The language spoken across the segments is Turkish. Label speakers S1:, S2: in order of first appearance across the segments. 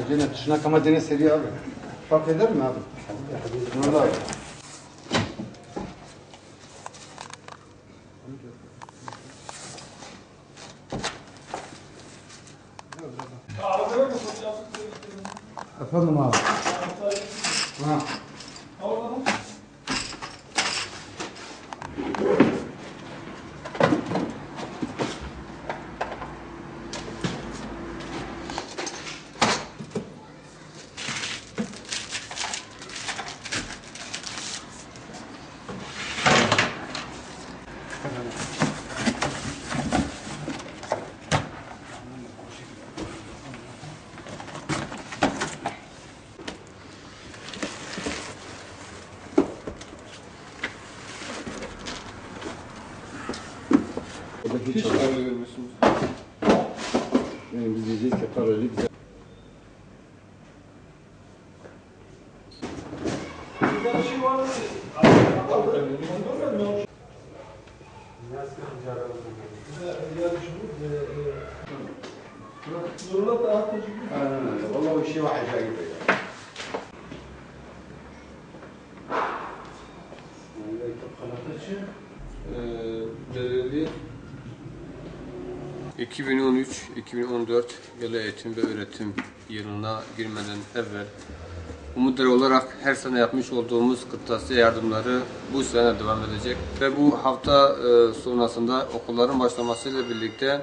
S1: Gene tuşuna kama dene seri abi. Fark eder mi abi? Nurlu abi. Efendim abi. Ha.
S2: Hiç para vermiyorsunuz.
S1: Yani biz diyeceğiz ki parayla bize. والله شيء واحد جاي
S2: Belirli 2013-2014 yılı eğitim ve öğretim yılına girmeden evvel umutları olarak her sene yapmış olduğumuz kırtasiye yardımları bu sene devam edecek ve bu hafta sonrasında okulların başlamasıyla birlikte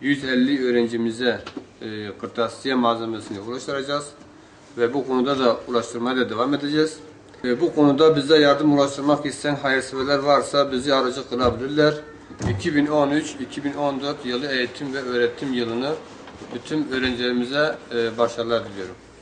S2: 150 öğrencimize kırtasiye malzemesini ulaştıracağız ve bu konuda da ulaştırmaya da devam edeceğiz. Bu konuda bize yardım ulaştırmak isteyen hayırseverler varsa bizi aracı kılabilirler. 2013-2014 yılı eğitim ve öğretim yılını bütün öğrencilerimize başarılar diliyorum.